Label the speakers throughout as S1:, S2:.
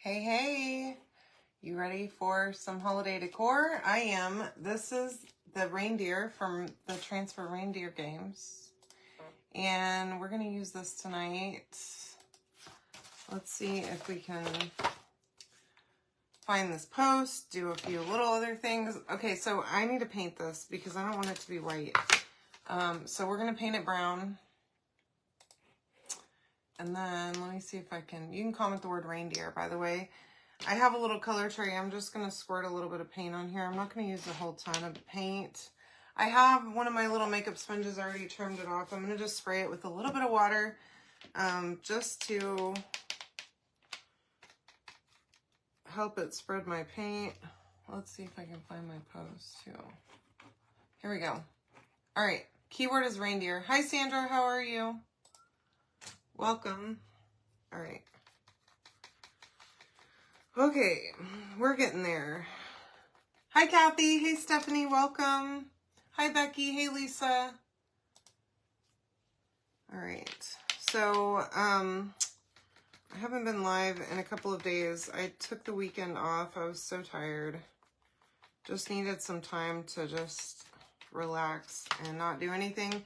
S1: Hey, hey, you ready for some holiday decor? I am. This is the reindeer from the Transfer Reindeer games. And we're going to use this tonight. Let's see if we can find this post, do a few little other things. Okay, so I need to paint this because I don't want it to be white. So we're going to paint it brown. And then let me see if I can, you can comment the word reindeer, by the way. I have a little color tray. I'm just going to squirt a little bit of paint on here. I'm not going to use a whole ton of paint. I have one of my little makeup sponges already trimmed it off. I'm going to just spray it with a little bit of water just to help it spread my paint. Let's see if I can find my post too. Here we go. All right. Keyword is reindeer. Hi, Sandra. How are you? Welcome. All right. Okay, we're getting there. Hi, Kathy. Hey, Stephanie. Welcome. Hi, Becky. Hey, Lisa. All right. So, I haven't been live in a couple of days. I took the weekend off. I was so tired. Just needed some time to just relax and not do anything.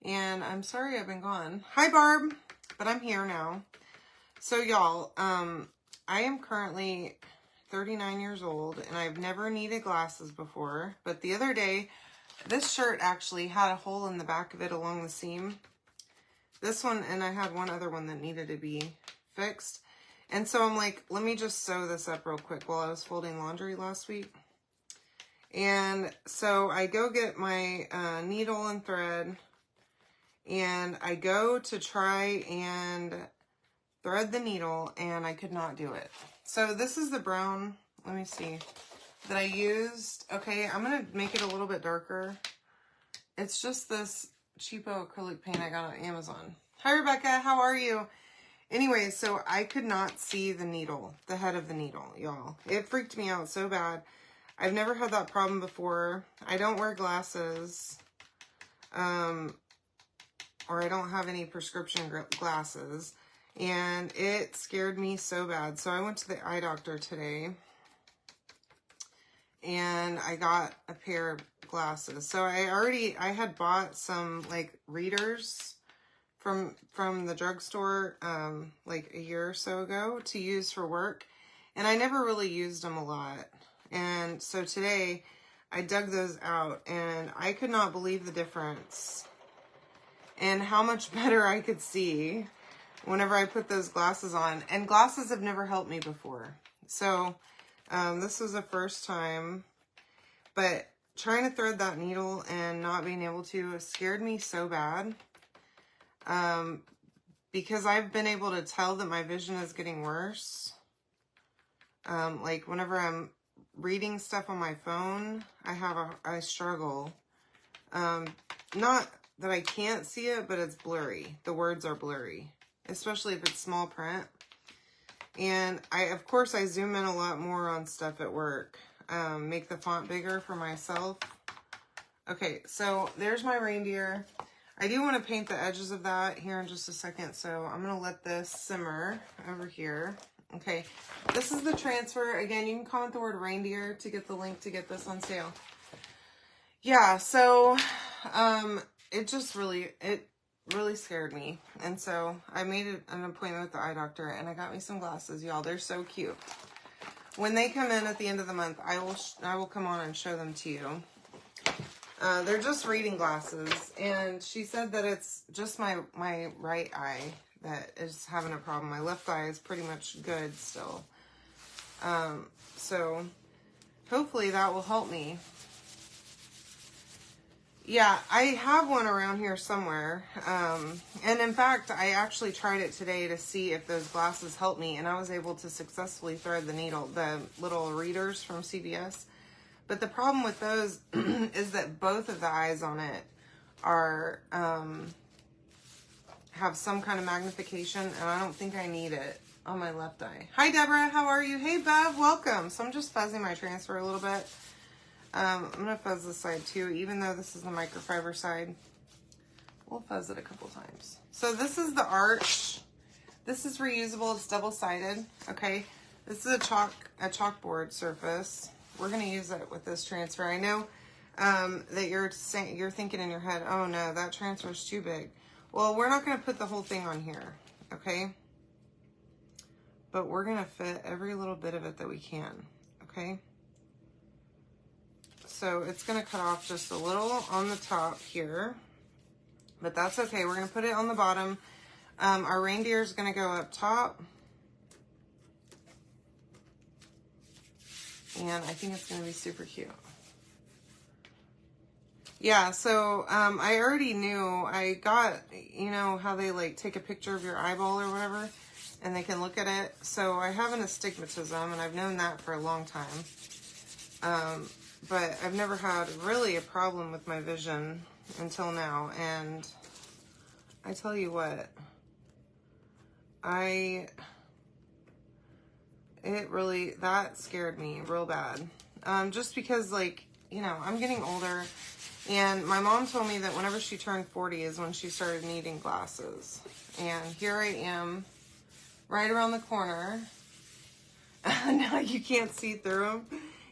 S1: And I'm sorry I've been gone. Hi, Barb. But I'm here now. So, y'all, I am currently 39 years old, and I've never needed glasses before. But the other day, this shirt actually had a hole in the back of it along the seam. This one, and I had one other one that needed to be fixed. And so I'm like, let me just sew this up real quick while I was folding laundry last week. And so I go get my needle and thread, and I go to try and thread the needle, and I could not do it. So this is the brown, let me see, that I used. Okay, I'm going to make it a little bit darker. It's just this cheapo acrylic paint I got on Amazon. Hi, Rebecca. How are you? Anyway, so I could not see the needle, the head of the needle, y'all. It freaked me out so bad. I've never had that problem before. I don't wear glasses. Or I don't have any prescription glasses. And it scared me so bad. So I went to the eye doctor today. And I got a pair of glasses. So I had bought some like readers from the drugstore like a year or so ago to use for work. And I never really used them a lot. And so today I dug those out, and I could not believe the difference and how much better I could see whenever I put those glasses on. And glasses have never helped me before. So this was the first time. But trying to thread that needle and not being able to scared me so bad. Because I've been able to tell that my vision is getting worse. Like whenever I'm reading stuff on my phone, I struggle. Not that I can't see it, but it's blurry. The words are blurry, especially if it's small print. And of course, I zoom in a lot more on stuff at work. Make the font bigger for myself. Okay, so there's my reindeer. I do want to paint the edges of that here in just a second, so I'm going to let this simmer over here. Okay, this is the transfer. Again, you can comment the word reindeer to get the link to get this on sale. Yeah, so it really scared me. And so I made an appointment with the eye doctor, and I got me some glasses, y'all. They're so cute. When they come in at the end of the month, I will come on and show them to you. They're just reading glasses, and she said that it's just my right eye that is having a problem. My left eye is pretty much good still. So hopefully that will help me. Yeah, I have one around here somewhere. And in fact, I actually tried it today to see if those glasses helped me, and I was able to successfully thread the needle, the little readers from CVS. But the problem with those is that both of the eyes on it are, have some kind of magnification, and I don't think I need it on my left eye. Hi, Deborah. How are you? Hey, Bev. Welcome. So I'm just fuzzing my transfer a little bit. I'm going to fuzz this side too, even though this is the microfiber side. We'll fuzz it a couple times. So this is the arch. This is reusable. It's double-sided. Okay. This is a chalkboard surface. We're going to use it with this transfer. I know that you're thinking in your head, oh no, that transfer is too big. Well, we're not going to put the whole thing on here, okay? But we're going to fit every little bit of it that we can, okay? So it's going to cut off just a little on the top here, but that's okay. We're going to put it on the bottom. Our reindeer is going to go up top. And I think it's going to be super cute. Yeah, so I already knew. I got, you know, how they like take a picture of your eyeball or whatever, and they can look at it. So I have an astigmatism, and I've known that for a long time. But I've never had really a problem with my vision until now. And I tell you what, that scared me real bad. Just because, like, you know, I'm getting older, and my mom told me that whenever she turned 40 is when she started needing glasses. And here I am, right around the corner. Now you can't see through them.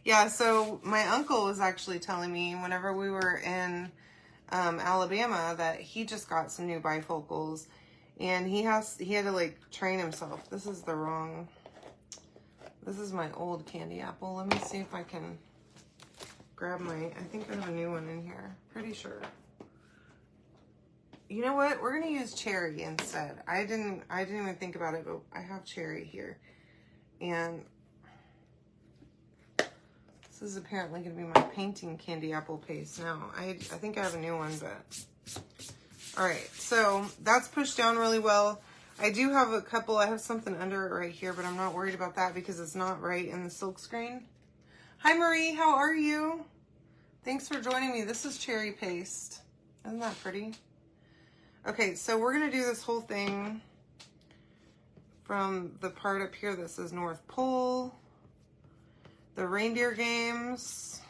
S1: Yeah, so my uncle was actually telling me whenever we were in Alabama that he just got some new bifocals, and he had to like train himself. This is my old candy apple. Let me see if I can grab I think I have a new one in here. Pretty sure. You know what? We're gonna use cherry instead. I didn't even think about it, but I have cherry here. And this is apparently gonna be my painting candy apple paste now. I think I have a new one, but all right, so that's pushed down really well. I do have a couple, I have something under it right here, but I'm not worried about that because it's not right in the silk screen. Hi Marie, how are you? Thanks for joining me. This is cherry paste. Isn't that pretty? Okay, so we're gonna do this whole thing from the part up here that says North Pole, the reindeer games,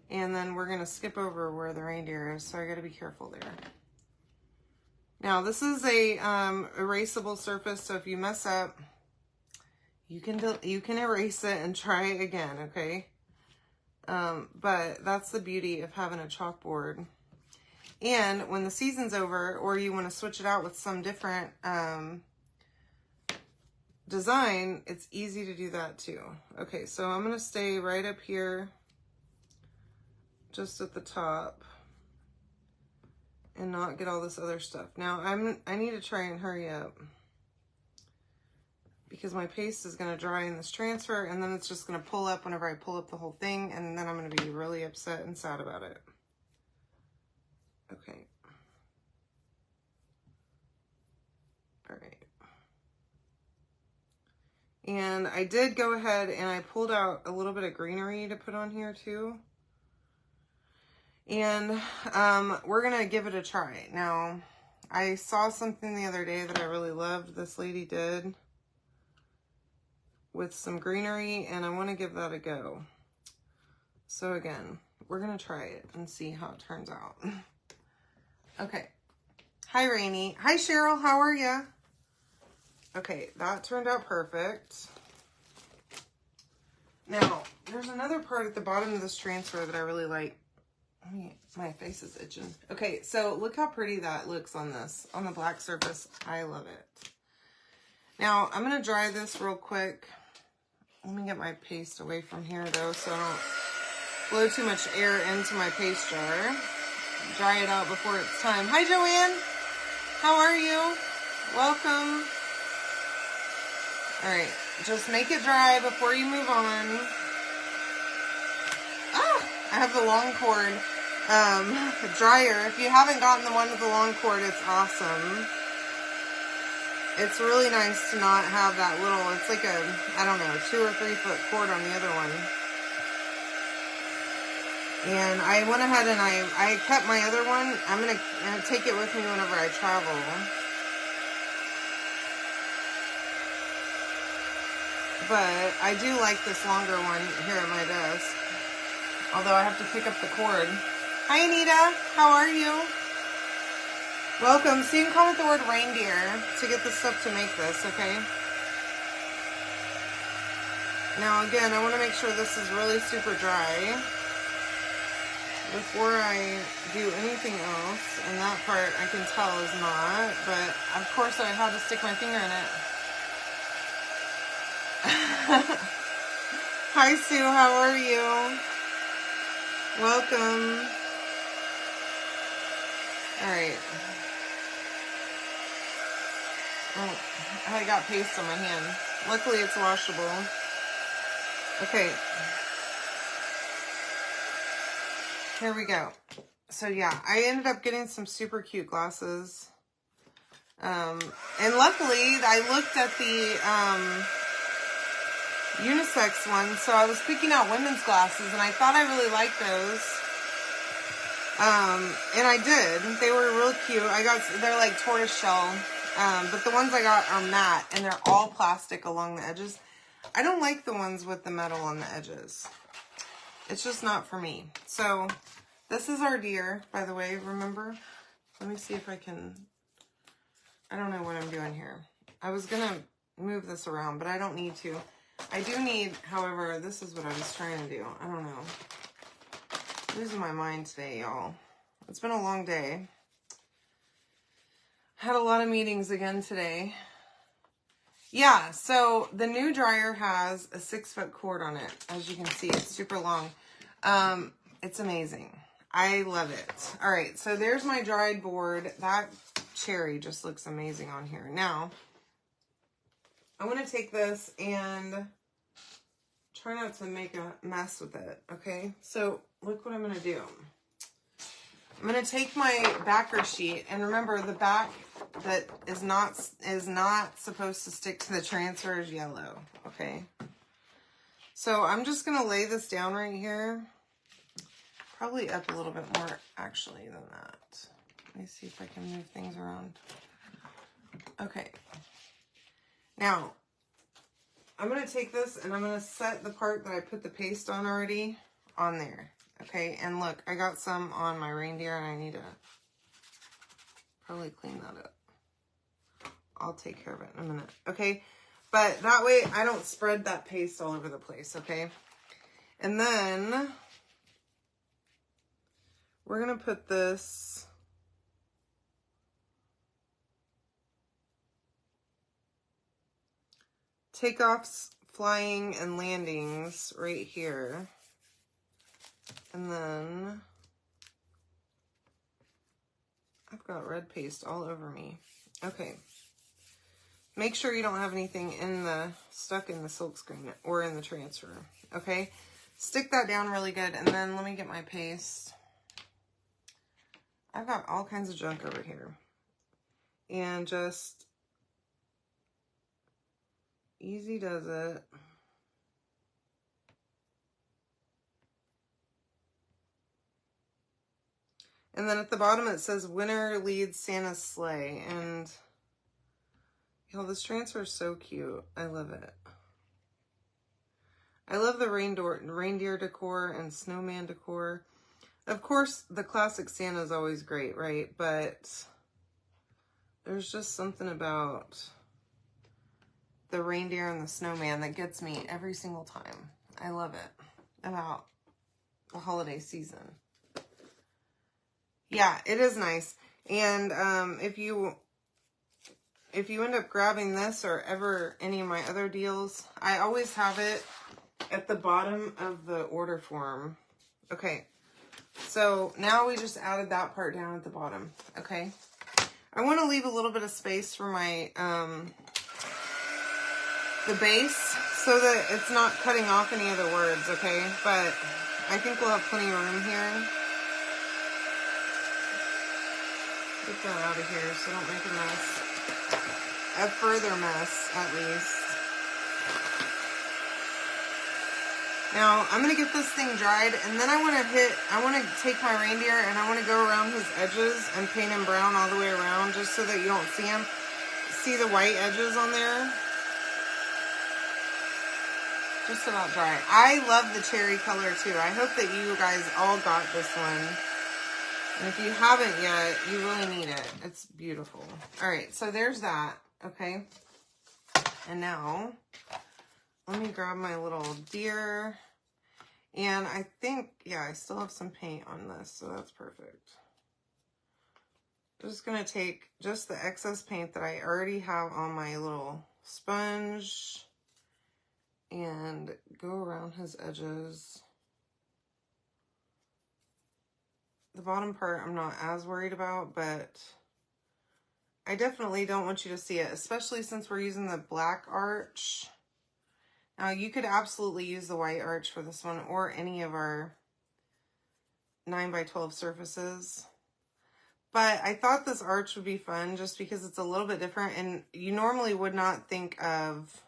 S1: and then we're gonna skip over where the reindeer is, so I gotta be careful there. Now, this is a erasable surface, so if you mess up, you can erase it and try again, okay? But that's the beauty of having a chalkboard. And when the season's over, or you want to switch it out with some different design, it's easy to do that too. Okay, so I'm going to stay right up here, just at the top, and not get all this other stuff. Now, I need to try and hurry up because my paste is going to dry in this transfer, and then it's just going to pull up whenever I pull up the whole thing, and then I'm going to be really upset and sad about it. Okay. All right. And I did go ahead and I pulled out a little bit of greenery to put on here too. And we're going to give it a try. Now, I saw something the other day that I really loved. This lady did with some greenery, and I want to give that a go. So again, we're going to try it and see how it turns out. Okay. Hi, Rainy. Hi, Cheryl. How are you? Okay, that turned out perfect. Now, there's another part at the bottom of this transfer that I really like. My face is itching. Okay, so look how pretty that looks on this, on the black surface. I love it. Now, I'm going to dry this real quick. Let me get my paste away from here, though, so I don't blow too much air into my paste jar. Dry it out before it's time. Hi, Joanne. How are you? Welcome. All right, just make it dry before you move on. Ah, I have the long cord dryer. If you haven't gotten the one with the long cord, it's awesome. It's really nice to not have that little, it's like a, I don't know, 2 or 3 foot cord on the other one. And I went ahead and I kept my other one. I'm going to take it with me whenever I travel. But I do like this longer one here at my desk. Although I have to pick up the cord. Hi, Anita. How are you? Welcome. So you can comment the word reindeer to get the stuff to make this, okay? Now again, I want to make sure this is really super dry before I do anything else. And that part I can tell is not, but of course I had to stick my finger in it. Hi Sue, how are you? Welcome. Alright. Oh, I got paste on my hand. Luckily it's washable. Okay. Here we go. So yeah, I ended up getting some super cute glasses. And luckily I looked at the unisex one, so I was picking out women's glasses and I thought I really liked those. And I did. They were real cute. They're like tortoise shell. But the ones I got are matte and they're all plastic along the edges. I don't like the ones with the metal on the edges. It's just not for me. So this is our deer, by the way, remember? Let me see if I can, I don't know what I'm doing here. I was gonna move this around, but I don't need to. I do need, however, this is what I was trying to do. I don't know. I'm losing my mind today, y'all. It's been a long day. Had a lot of meetings again today. Yeah, so the new dryer has a 6-foot cord on it. As you can see, it's super long. It's amazing. I love it. All right, so there's my dried board. That cherry just looks amazing on here. Now, I want to take this and try not to make a mess with it, okay? So look what I'm going to do. I'm going to take my backer sheet, and remember the back that is not supposed to stick to the transfer is yellow, okay? So I'm just going to lay this down right here. Probably up a little bit more actually than that. Let me see if I can move things around. Okay. Now, I'm going to take this and I'm going to set the part that I put the paste on already on there. Okay, and look, I got some on my reindeer and I need to probably clean that up. I'll take care of it in a minute, okay? But that way I don't spread that paste all over the place, okay? And then we're going to put this takeoffs, flying, and landings right here. And then I've got red paste all over me. Okay. Make sure you don't have anything stuck in the silk screen or in the transfer. Okay. Stick that down really good. And then let me get my paste. I've got all kinds of junk over here. And just easy does it. And then at the bottom it says winner leads Santa's sleigh. And y'all, this transfer is so cute. I love it. I love the reindeer decor and snowman decor. Of course, the classic Santa is always great, right? But there's just something about the reindeer and the snowman that gets me every single time. I love it about the holiday season. Yeah, it is nice. And if you end up grabbing this or ever any of my other deals, I always have it at the bottom of the order form. Okay, so now we just added that part down at the bottom. Okay, I want to leave a little bit of space for my the base so that it's not cutting off any of the words. Okay, but I think we'll have plenty of room here. Get that out of here so I don't make a mess. A further mess, at least. Now, I'm going to get this thing dried, and then I want to take my reindeer, and I want to go around his edges and paint him brown all the way around, just so that you don't see him. See the white edges on there? Just about dry. I love the cherry color, too. I hope that you guys all got this one. And if you haven't yet, you really need it. It's beautiful. All right, so there's that, okay? And now let me grab my little deer. And I think, yeah, I still have some paint on this, so that's perfect. I'm just going to take just the excess paint that I already have on my little sponge and go around his edges. The bottom part I'm not as worried about, but I definitely don't want you to see it, especially since we're using the black arch. Now, you could absolutely use the white arch for this one or any of our 9x12 surfaces. But I thought this arch would be fun just because it's a little bit different, and you normally would not think of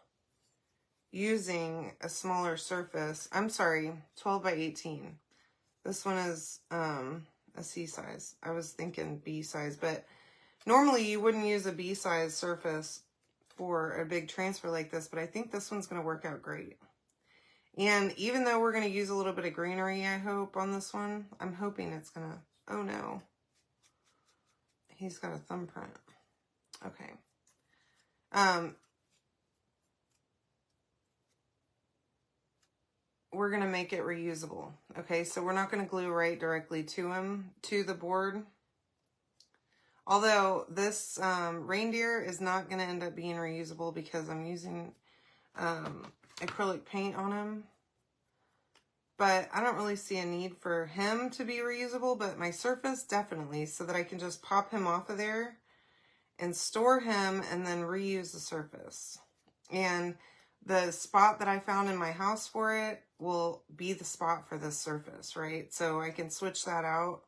S1: using a smaller surface. I'm sorry, 12x18. This one is a C size. I was thinking B size, but normally you wouldn't use a B size surface for a big transfer like this, but I think this one's going to work out great. And even though we're going to use a little bit of greenery, I hope, on this one, I'm hoping it's going to, oh no. He's got a thumbprint. Okay. We're going to make it reusable. Okay, so we're not going to glue right directly to him, to the board. Although this reindeer is not going to end up being reusable because I'm using acrylic paint on him. But I don't really see a need for him to be reusable, but my surface definitely, so that I can just pop him off of there and store him and then reuse the surface. And the spot that I found in my house for it will be the spot for this surface, right? So I can switch that out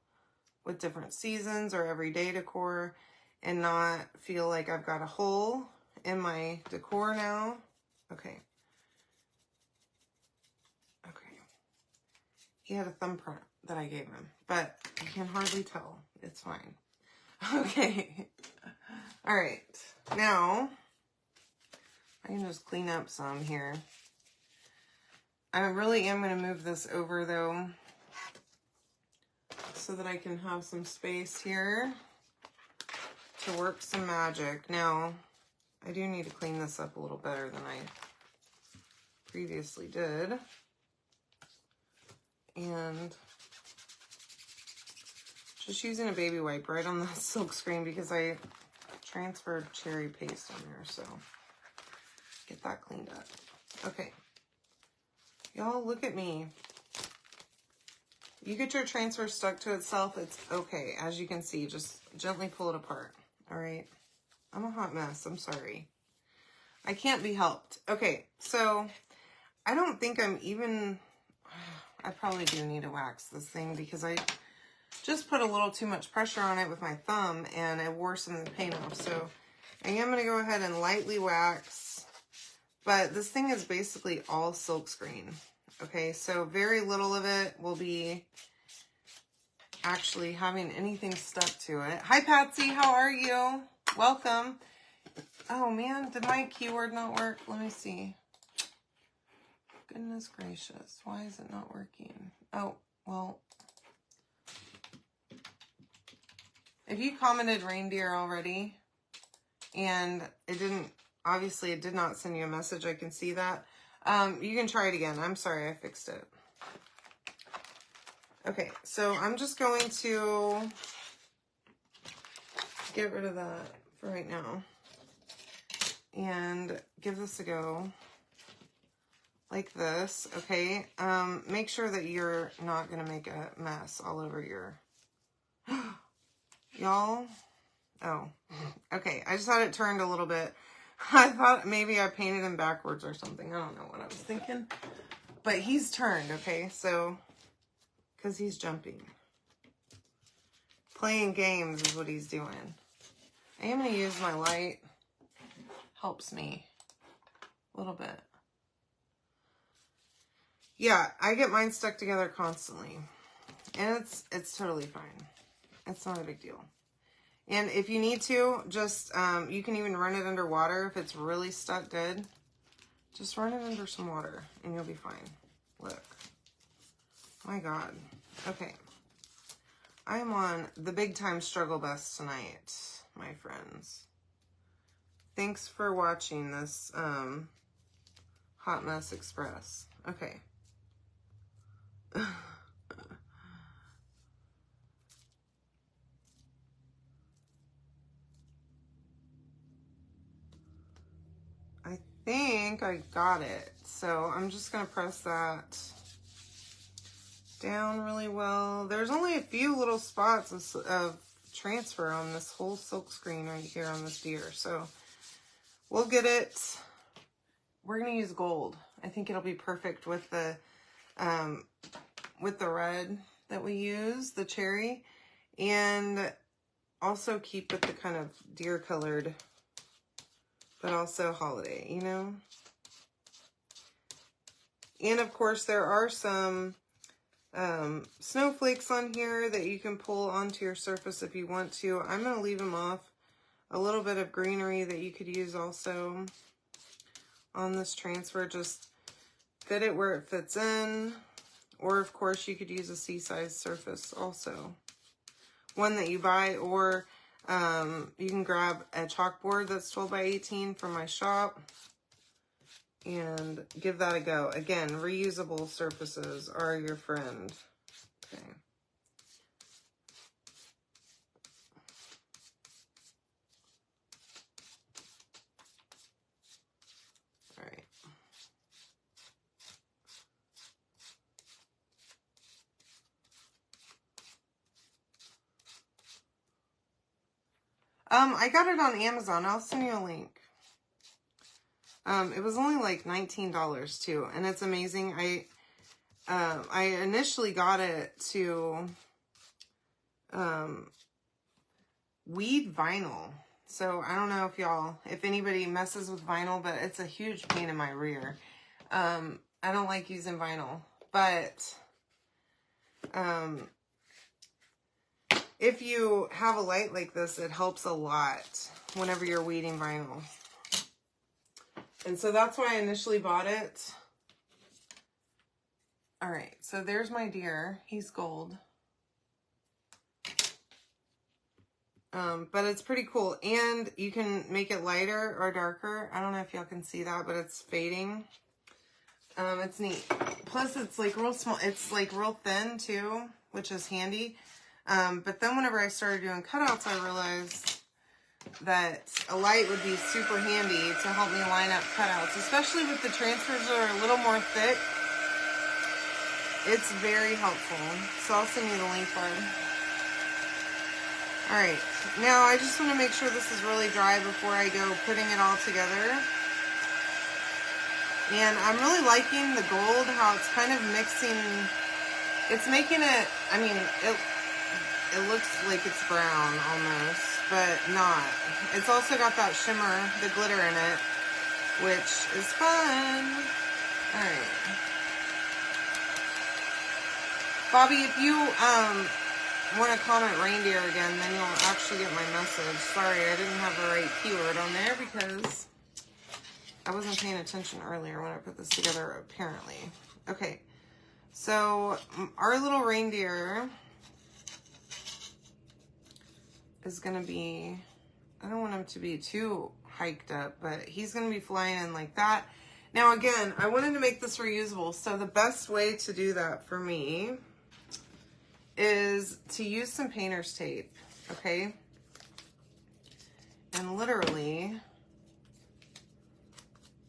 S1: with different seasons or everyday decor and not feel like I've got a hole in my decor now. Okay. He had a thumbprint that I gave him, but you can hardly tell. It's fine. Okay. All right. Now, I can just clean up some here. I really am going to move this over, though, so that I can have some space here to work some magic. Now, I do need to clean this up a little better than I previously did. And just using a baby wipe right on the silk screen because I transferred cherry paste on there, so get that cleaned up. Okay. Y'all, look at me. You get your transfer stuck to itself, it's okay. As you can see, just gently pull it apart. All right. I'm a hot mess. I'm sorry. I can't be helped. Okay, so I don't think I'm even... I probably do need to wax this thing because I just put a little too much pressure on it with my thumb and I wore some of the paint off. So I am going to go ahead and lightly wax, but this thing is basically all silkscreen. Okay, so very little of it will be actually having anything stuck to it. Hi, Patsy. How are you? Welcome. Oh, man. Did my keyword not work? Let me see. Goodness gracious. Why is it not working? Oh, well. If you commented reindeer already and it didn't, obviously it did not send you a message. I can see that. You can try it again. I'm sorry, I fixed it. Okay, so I'm just going to get rid of that for right now and give this a go like this, okay? Make sure that you're not going to make a mess all over your... Y'all? Oh, okay. I just had it turned a little bit. I thought maybe I painted him backwards or something. I don't know what I was thinking. But he's turned, okay? So, because he's jumping. Playing games is what he's doing. I am going to use my light. Helps me a little bit. Yeah, I get mine stuck together constantly. And it's totally fine. It's not a big deal. And if you need to, just, you can even run it under water if it's really stuck good. Just run it under some water and you'll be fine. Look. My God. Okay. I am on the big time struggle bus tonight, my friends. Thanks for watching this hot Hot Mess Express. Okay. I think I got it. So I'm just going to press that down really well. There's only a few little spots of transfer on this whole silk screen right here on this deer. So we'll get it. We're going to use gold. I think it'll be perfect with the red that we use, the cherry, and also keep with the kind of deer colored, but also holiday, you know? And of course there are some snowflakes on here that you can pull onto your surface if you want to. I'm going to leave them off. A little bit of greenery that you could use also on this transfer. Just fit it where it fits in. Or of course you could use a sea-size surface also. One that you buy, or you can grab a chalkboard that's 12 by 18 from my shop and give that a go. Again, reusable surfaces are your friend. Okay. All right. I got it on Amazon. I'll send you a link. It was only like $19 too, and it's amazing. I initially got it to weed vinyl. So I don't know if anybody messes with vinyl, but it's a huge pain in my rear. I don't like using vinyl, but if you have a light like this, it helps a lot whenever you're weeding vinyl. And so that's why I initially bought it. All right, so there's my deer. He's gold. But it's pretty cool. And you can make it lighter or darker. I don't know if y'all can see that, but it's fading. It's neat. Plus, it's like real small. It's like real thin too, which is handy. But then whenever I started doing cutouts, I realized that a light would be super handy to help me line up cutouts, especially with the transfers that are a little more thick. It's very helpful. So I'll send you the link for it. All right, now I just want to make sure this is really dry before I go putting it all together. And I'm really liking the gold, how it's kind of mixing. It's making it, I mean, it looks like it's brown almost, but not. It's also got that shimmer, the glitter in it, which is fun. All right. Bobby, if you want to comment reindeer again, then you'll actually get my message. Sorry, I didn't have the right keyword on there because I wasn't paying attention earlier when I put this together, apparently. Okay, so our little reindeer is going to be, I don't want him to be too hiked up, but he's going to be flying in like that. Now, again, I wanted to make this reusable, so the best way to do that for me is to use some painter's tape, okay? And literally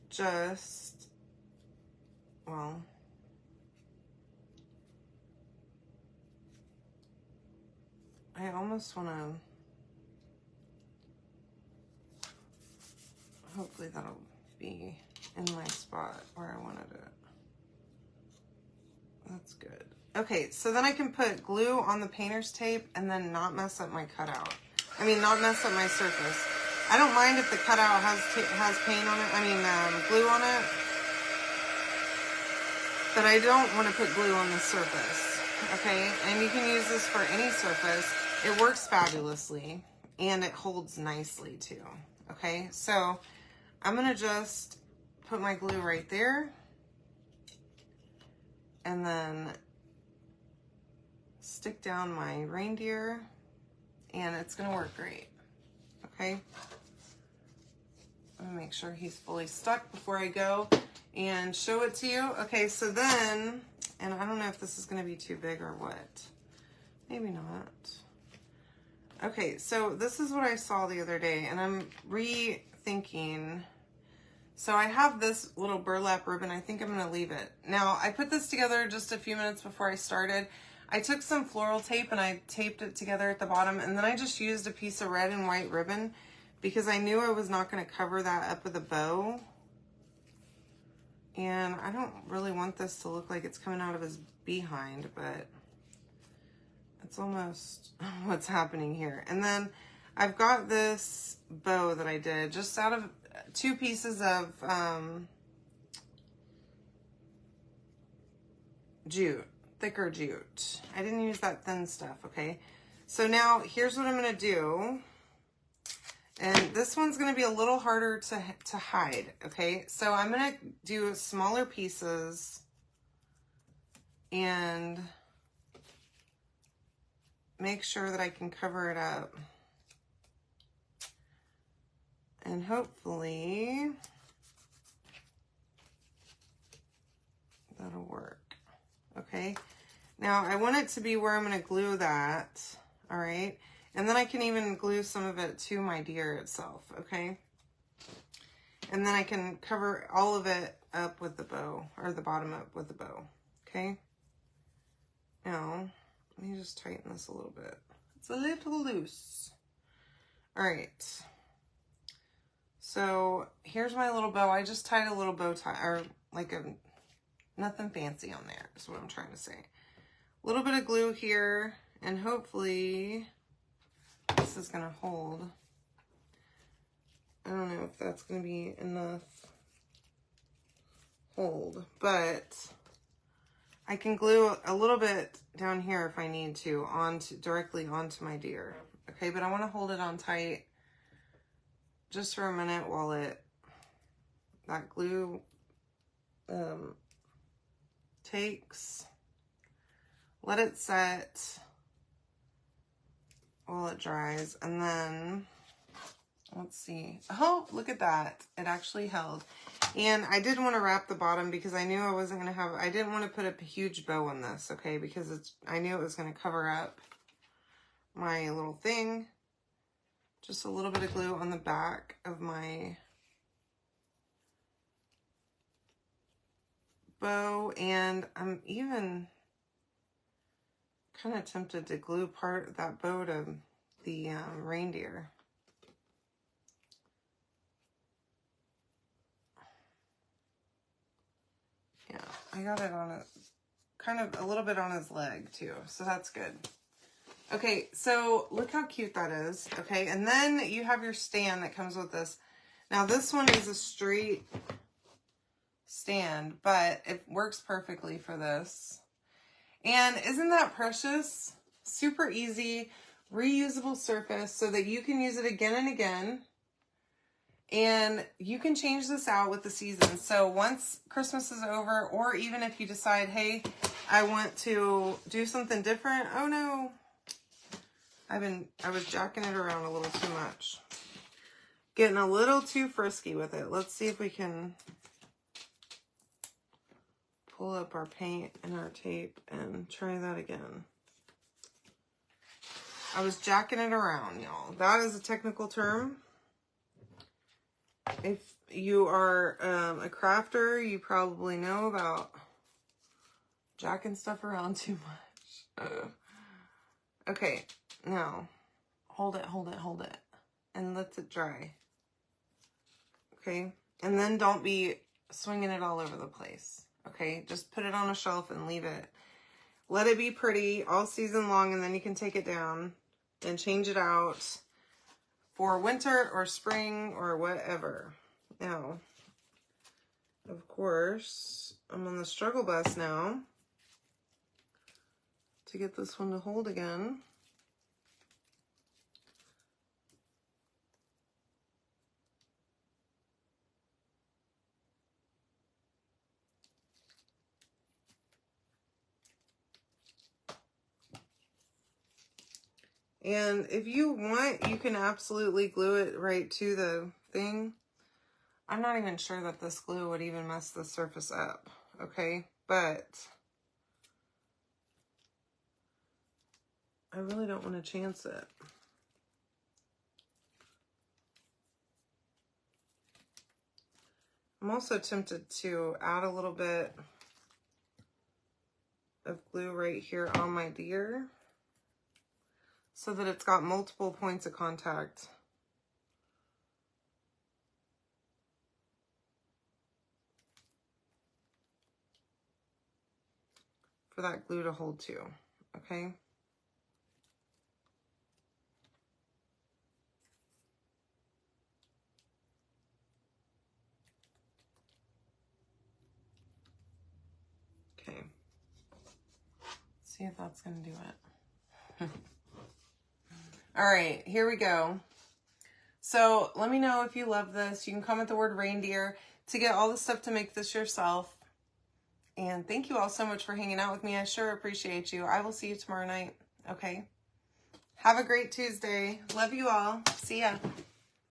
S1: just, well, I almost want to, hopefully that'll be in my spot where I wanted it. That's good. Okay, so then I can put glue on the painter's tape and then not mess up my cutout. I mean, not mess up my surface. I don't mind if the cutout has paint on it, glue on it. But I don't want to put glue on the surface, okay? And you can use this for any surface. It works fabulously, and it holds nicely too, okay? So I'm gonna just put my glue right there, and then stick down my reindeer, and it's gonna work great, okay? I'm gonna make sure he's fully stuck before I go. and show it to you. Okay, so then, and I don't know if this is going to be too big or what. Maybe not. Okay, so this is what I saw the other day, and I'm rethinking. So I have this little burlap ribbon. I think I'm going to leave it. Now, I put this together just a few minutes before I started. I took some floral tape and I taped it together at the bottom, and then I just used a piece of red and white ribbon because I knew I was not going to cover that up with a bow. And I don't really want this to look like it's coming out of his behind, but it's almost what's happening here. And then I've got this bow that I did just out of 2 pieces of jute, thicker jute. I didn't use that thin stuff, okay? So now here's what I'm gonna do. And this one's gonna be a little harder to hide, okay? So I'm gonna do smaller pieces and make sure that I can cover it up. And hopefully that'll work. Okay. Now I want it to be where I'm going to glue that. All right. And then I can even glue some of it to my deer itself. Okay. And then I can cover all of it up with the bow, or the bottom up with the bow. Okay. Now, let me just tighten this a little bit. It's a little loose. All right. So here's my little bow. I just tied a little bow tie, or like nothing fancy on there is what I'm trying to say. A little bit of glue here, and hopefully this is gonna hold. I don't know if that's gonna be enough hold, but I can glue a little bit down here if I need to, directly onto my deer. Okay, but I want to hold it on tight just for a minute while that glue takes. Let it set while it dries, and then let's see. Oh, look at that. It actually held. And I did want to wrap the bottom because I knew I wasn't going to have, I didn't want to put a huge bow on this, okay? Because I knew it was going to cover up my little thing. Just a little bit of glue on the back of my bow. And I'm even kind of tempted to glue part of that bow to the reindeer. Yeah, I got it on kind of a little bit on his leg too, so that's good. Okay, so look how cute that is, okay? And then you have your stand that comes with this. Now this one is a straight stand, but it works perfectly for this. And isn't that precious? Super easy, reusable surface so that you can use it again and again. And you can change this out with the season. So once Christmas is over, or even if you decide, hey, I want to do something different. Oh no, I was jacking it around a little too much. Getting a little too frisky with it. Let's see if we can pull up our paint and our tape and try that again. I was jacking it around, y'all. That is a technical term. If you are a crafter, you probably know about jacking stuff around too much. Okay, now hold it, and let it dry. Okay, and then don't be swinging it all over the place. Okay, just put it on a shelf and leave it. Let it be pretty all season long, and then you can take it down and change it out for winter or spring or whatever. Now, of course, I'm on the struggle bus now to get this one to hold again. And if you want, you can absolutely glue it right to the thing. I'm not even sure that this glue would even mess the surface up, okay? But I really don't want to chance it. I'm also tempted to add a little bit of glue right here on my deer so that it's got multiple points of contact. For that glue to hold to, okay? Okay. Let's see if that's gonna do it. All right, here we go. So let me know if you love this. You can comment the word reindeer to get all the stuff to make this yourself. And thank you all so much for hanging out with me. I sure appreciate you. I will see you tomorrow night. Okay. Have a great Tuesday. Love you all. See ya.